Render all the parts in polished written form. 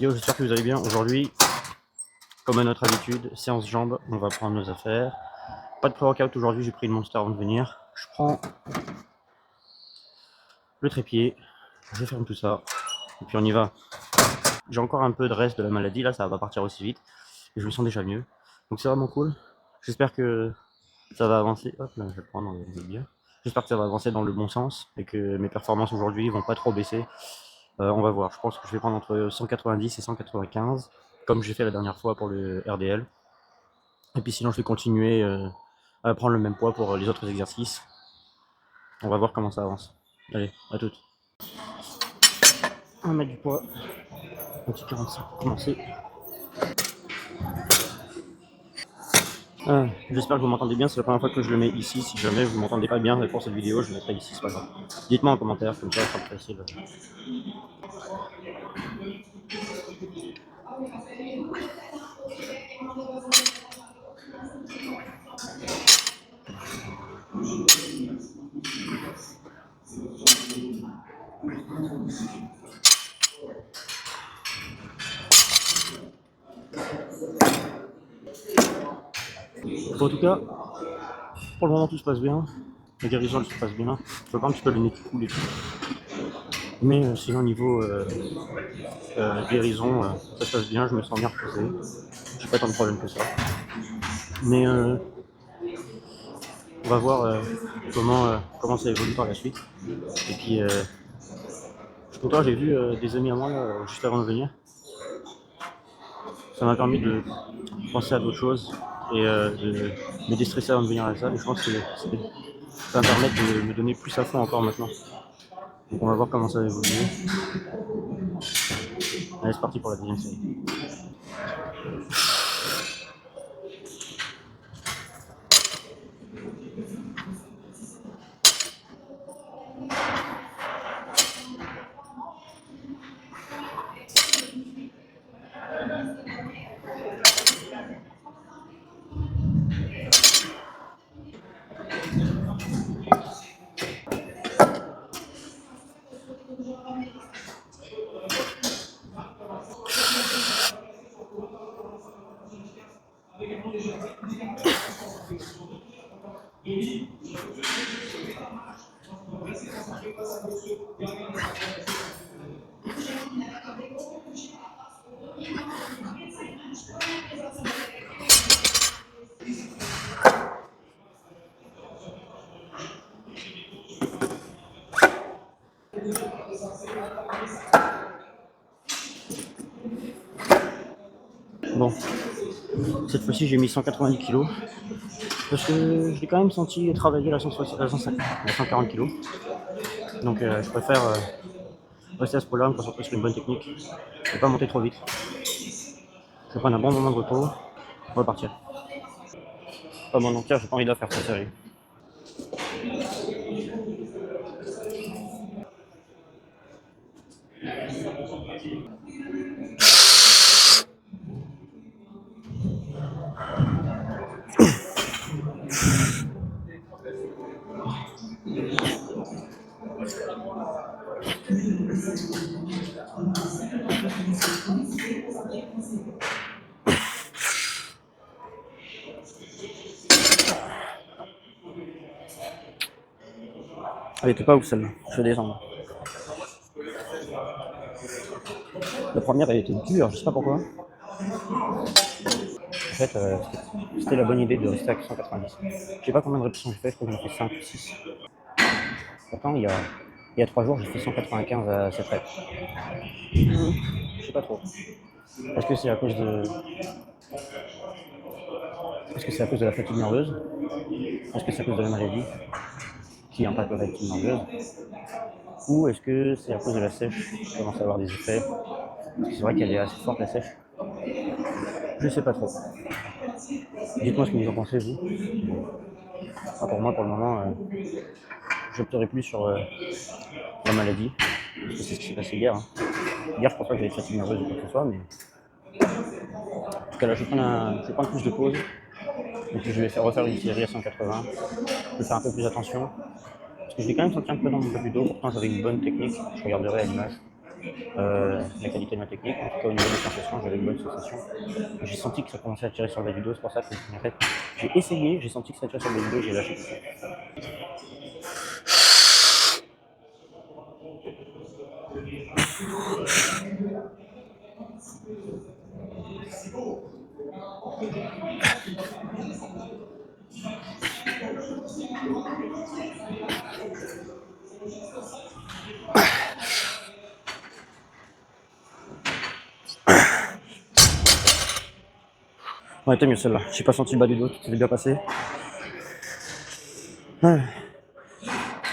Yo, j'espère que vous allez bien. Aujourd'hui, comme à notre habitude, séance jambes, on va prendre nos affaires. Pas de pré-workout aujourd'hui, j'ai pris une Monster avant de venir. Je prends le trépied, je ferme tout ça, et puis on y va. J'ai encore un peu de reste de la maladie, là, ça va pas partir aussi vite, et je me sens déjà mieux. Donc c'est vraiment cool. J'espère que ça va avancer. Hop, là, je vais le prendre, on va bien. J'espère que ça va avancer dans le bon sens, et que mes performances aujourd'hui vont pas trop baisser. On va voir, je pense que je vais prendre entre 190 et 195, comme j'ai fait la dernière fois pour le RDL. Et puis sinon, je vais continuer à prendre le même poids pour les autres exercices. On va voir comment ça avance. Allez, à toutes. On va mettre du poids. Un petit 45 pour commencer. J'espère que vous m'entendez bien, c'est la première fois que je le mets ici. Si jamais vous m'entendez pas bien pour cette vidéo, je le mettrai ici, c'est pas grave. Dites-moi en commentaire, comme ça, ça sera plus facile. En tout cas, pour le moment, tout se passe bien. La guérison, se passe bien. Je vois un petit peu le nez qui coule et tout. Mais sinon, niveau guérison, ça se passe bien, je me sens bien reposé. J'ai pas tant de problèmes que ça. Mais on va voir comment ça évolue par la suite. Et puis, je suis content, j'ai vu des amis à moi là, juste avant de venir. Ça m'a permis de penser à d'autres choses et de me déstresser avant de venir à la salle. Et je pense que ça va me permettre de me donner plus à fond encore maintenant. Donc on va voir comment ça va évoluer. Allez, c'est parti pour la deuxième série. Bon, cette fois-ci j'ai mis 190 kg parce que je l'ai quand même senti travailler la 140 kg. Donc je préfère rester à ce poids-là, me concentrer sur une bonne technique et pas monter trop vite. Je vais prendre un bon moment de repos, on va partir. Pas mon entière, j'ai pas envie de la faire cette série. Elle était pas ouf celle-là, je vais descendre. La première elle était dure, je sais pas pourquoi. En fait, c'était la bonne idée de rester à 190. Je sais pas combien de répétitions j'ai fait, je crois que j'en ai fait 5 ou 6. Pourtant, il y a 3 jours, j'ai fait 195 à cette rep. Je sais pas trop. Est-ce que c'est à cause de. Est-ce que c'est à cause de la fatigue nerveuse? Est-ce que c'est à cause de la maladie qui impacte la fatigue nerveuse? Ou est-ce que c'est à cause de la sèche qui commence à avoir des effets? Parce que c'est vrai qu'elle est assez forte la sèche. Je sais pas trop. Dites-moi ce que vous en pensez, vous. Ah, pour moi, pour le moment, j'opterai plus sur la maladie. Parce que c'est ce qui s'est passé hier. Hein. Hier, je pense pas que j'avais de fatigue nerveuse ou quoi que ce soit, mais. En tout cas, là, je vais prendre plus de pause. Et puis, je vais refaire une série à 180. Je vais faire un peu plus attention. Parce que je l'ai quand même senti un peu dans mon bas du dos. Pourtant, j'avais une bonne technique. Je regarderai à l'image. la qualité de ma technique. En tout cas, au niveau des sensations, j'avais une bonne sensation. J'ai senti que ça commençait à tirer sur le bas du dos, c'est pour ça que en fait, j'ai essayé, j'ai senti que ça tirait sur le bas du dos, j'ai lâché tout ça. Ouais, t'es mieux celle-là. J'ai pas senti le bas du dos, tout s'est bien passé.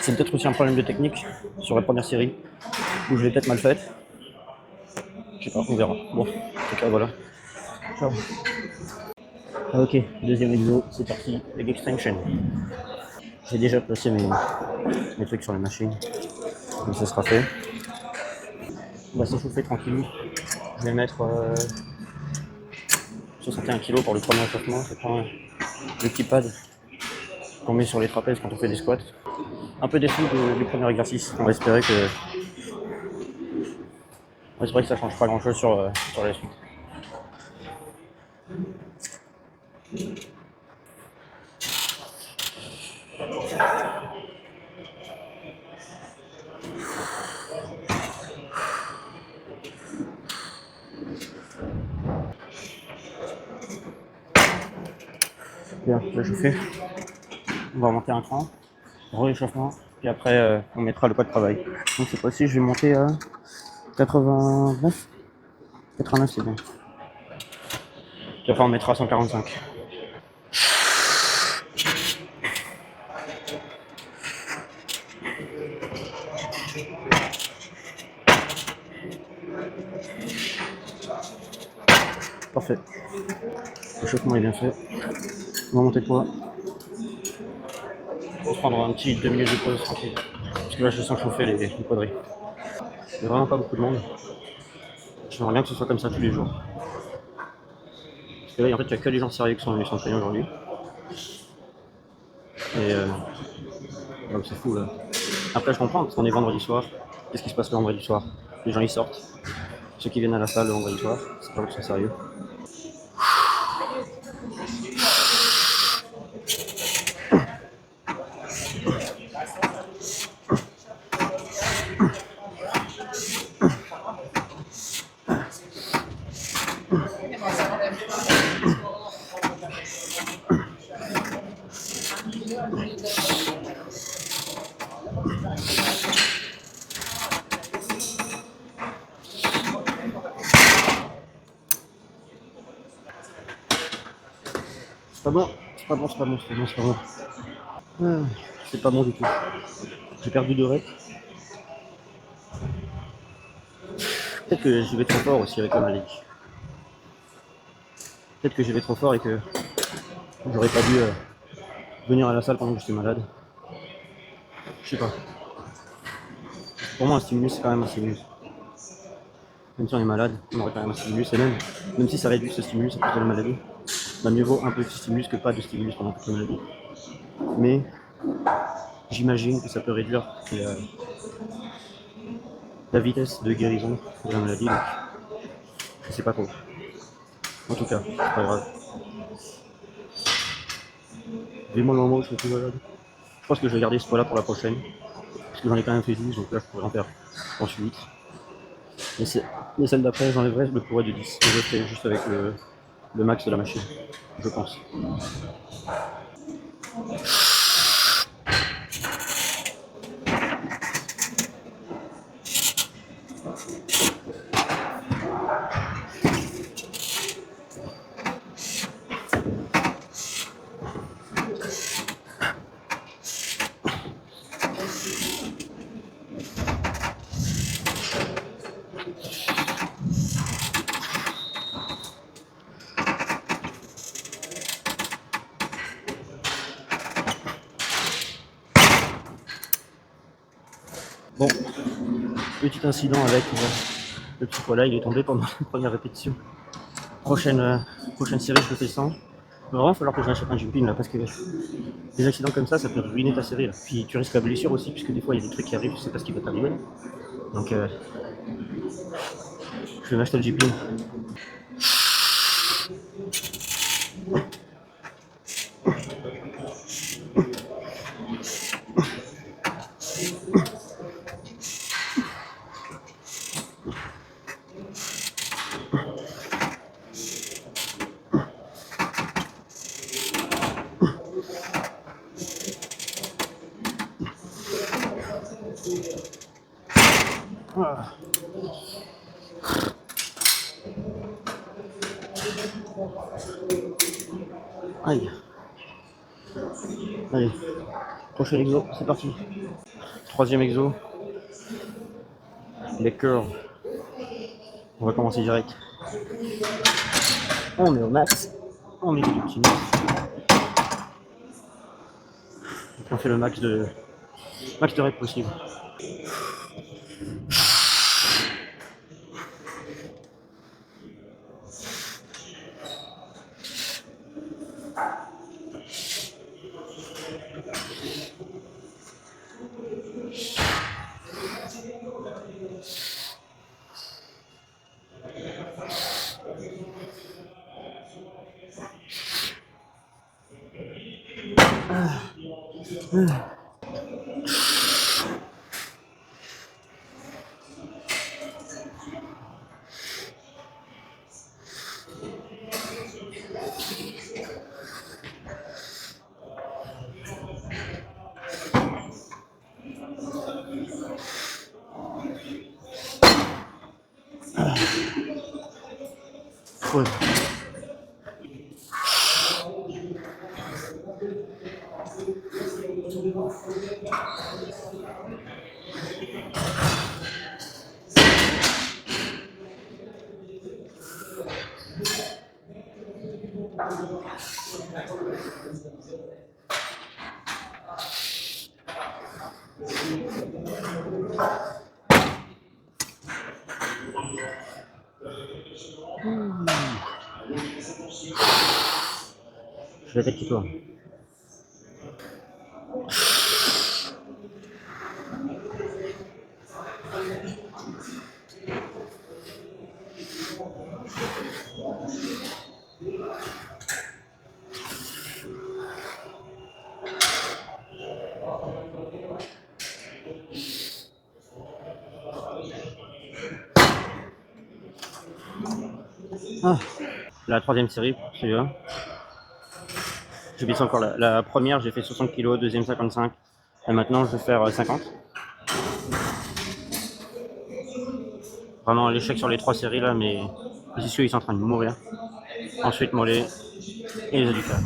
C'est peut-être aussi un problème de technique sur la première série, où je l'ai peut-être mal faite. Je sais pas, on verra. Bon, en tout cas, voilà. Ciao. Ok, deuxième exo, c'est parti, leg extension. J'ai déjà placé mes trucs sur les machines, donc ça sera fait. On va s'échauffer tranquille. Je vais mettre 61 kg pour le premier échauffement. C'est pas le petit pad qu'on met sur les trapèzes quand on fait des squats. Un peu déçu du premier exercice. On va espérer que ça change pas grand chose sur la suite. Bien, là je fais. On va monter un cran, réchauffement, puis après on mettra le poids de travail. Donc cette fois-ci je vais monter à 89. 89 c'est bien. Puis après on mettra 145. Parfait. L'échauffement est bien fait. On va monter de poids. On va se prendre un petit 2 minutes de pause tranquille. Parce que là je sens chauffer les quadris. Il n'y a vraiment pas beaucoup de monde. J'aimerais bien que ce soit comme ça tous les jours. Parce que là en fait il n'y a que les gens sérieux qui sont venus s'entraîner aujourd'hui. Et donc c'est fou là. Après je comprends parce qu'on est vendredi soir. Qu'est-ce qui se passe le vendredi soir? Les gens ils sortent. Ceux qui viennent à la salle le vendredi soir, c'est pas qu'ils sont sérieux. C'est pas bon, c'est pas bon, c'est pas bon, c'est pas bon, c'est pas bon. C'est pas bon du tout. J'ai perdu 2 reps. Peut-être que j'y vais trop fort aussi avec la maladie. Peut-être que j'y vais trop fort et que j'aurais pas dû venir à la salle pendant que j'étais malade. Je sais pas. Pour moi un stimulus c'est quand même un stimulus. Même si on est malade, on aurait quand même un stimulus et même si ça réduit ce stimulus à cause de la maladie, bah mieux vaut un peu de stimulus que pas de stimulus pendant toute la maladie. Mais j'imagine que ça peut réduire la vitesse de guérison de la maladie, donc je sais pas trop. En tout cas, c'est pas grave. Vivement le moment où je serai plus malade. Je pense que je vais garder ce poids là pour la prochaine. Parce que j'en ai quand même fait 12, donc là je pourrais en faire ensuite. Mais celle d'après, j'enlèverai le poids de 10. Je le ferai juste avec le max de la machine, je pense. Bon, petit incident avec le petit poids là, il est tombé pendant la première répétition. Prochaine série, je le fais sans. Il va vraiment falloir que je l'achète un jumping là, parce que des accidents comme ça peut ruiner ta série là. Puis tu risques la blessure aussi, puisque des fois il y a des trucs qui arrivent, tu sais pas ce qui va t'arriver. Donc Je vais m'acheter le GP. Ah. Aïe. Allez, prochain exo, c'est parti. Troisième exo, les curls. On va commencer direct. On est au max. On met du petit. On fait le max de reps possible. Ouais. Je vais attaquer toi. Ah. La troisième série, celui-là. Je baisse encore la première, j'ai fait 60 kg, deuxième 55. Et maintenant, je vais faire 50. Vraiment l'échec sur les trois séries là, mais les issues ils sont en train de mourir. Ensuite, mollet et les adducteurs.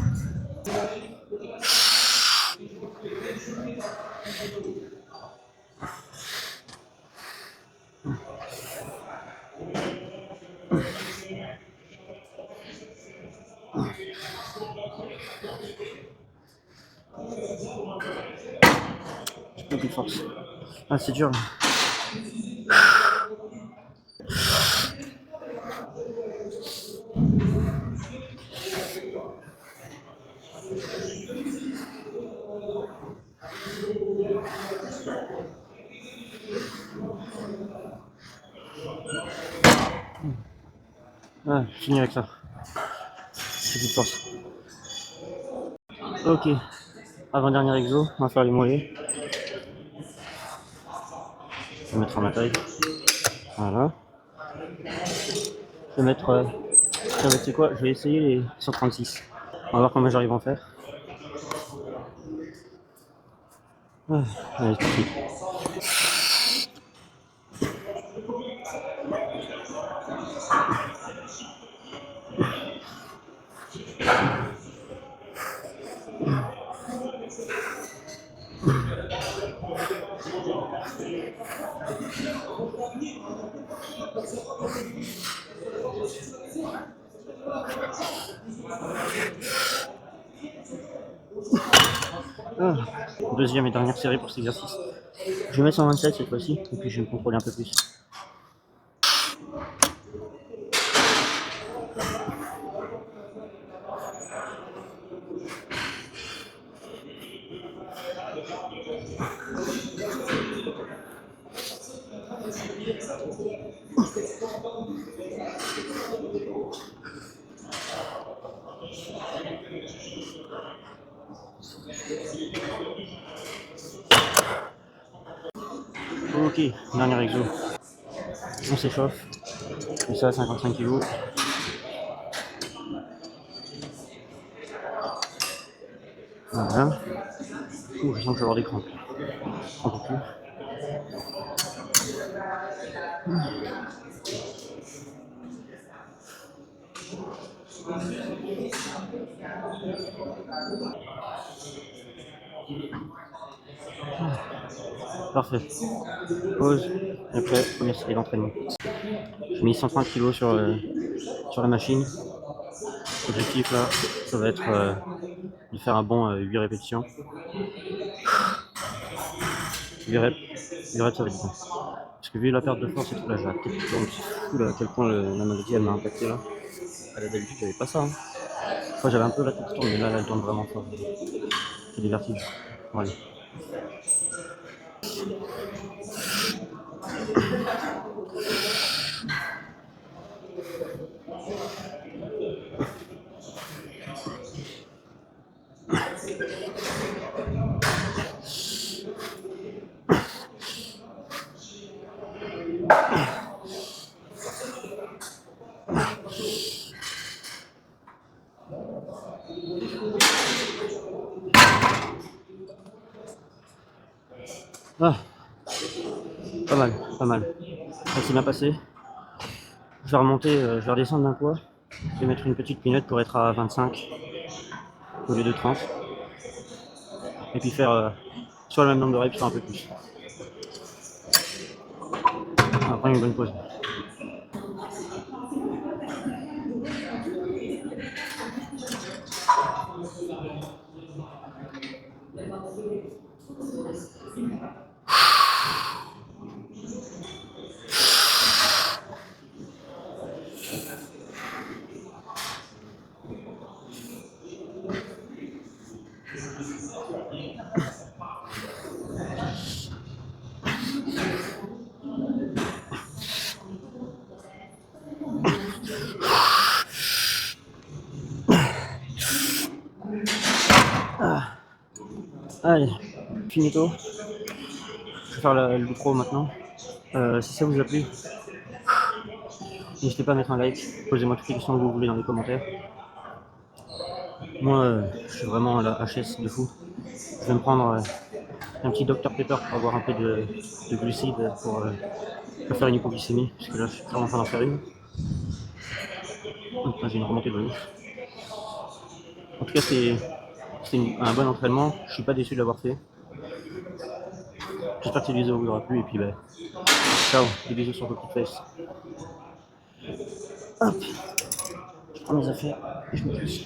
Beaucoup de force. Ah, c'est dur là. Ah, je finis avec ça. Beaucoup de force. Ok. Avant-dernier exo, on va faire les mollets. Je vais mettre à ma taille. Voilà. Je vais mettre. Tu sais quoi? Je vais essayer les 136. On va voir comment j'arrive à en faire. Ah, allez, tout de suite. Ah, deuxième et dernière série pour cet exercice. Je vais mettre 127 cette fois-ci, et puis je vais me contrôler un peu plus. Ok, dernier exo. On s'échauffe. Et ça, 55 kg. Voilà. Ouh, je sens que je vais avoir des crampes. Un peu plus. Parfait. Pause. Et après, première série d'entraînement. J'ai mis 130 kg sur la machine. L'objectif là, ça va être de faire un bon 8 répétitions. 8 reps, 8 reps ça va être bon. Parce que vu la perte de force et tout là, j'ai la tête qui tourne. C'est fou là, à quel point la maladie elle m'a impacté là. D'habitude j'avais pas ça. Hein. Moi j'avais un peu la tête qui tourne, mais là elle tourne vraiment fort. C'est des vertiges. Voilà. Ah, pas mal, pas mal. Ça s'est bien passé. Je vais remonter, je vais redescendre d'un poids. Je vais mettre une petite minute pour être à 25 au lieu de 30. Et puis faire soit le même nombre de reps, soit un peu plus. Après une bonne pause. Allez, finito. Je vais faire l'outro maintenant. Si ça vous a plu, n'hésitez pas à mettre un like. Posez-moi toutes les questions que vous voulez dans les commentaires. Moi, je suis vraiment à la HS de fou. Je vais me prendre un petit Dr Pepper pour avoir un peu de glucides pour faire une hypoglycémie. Parce que là, je suis vraiment en train d'en faire une. Donc, j'ai une remontée de ouf. En tout cas, c'est un bon entraînement. Je suis pas déçu de l'avoir fait. J'espère que cette vidéo vous aura plu. Et puis, bah, ciao. Des bisous sur vos petites fesses. Hop. Je prends mes affaires et je me pousse.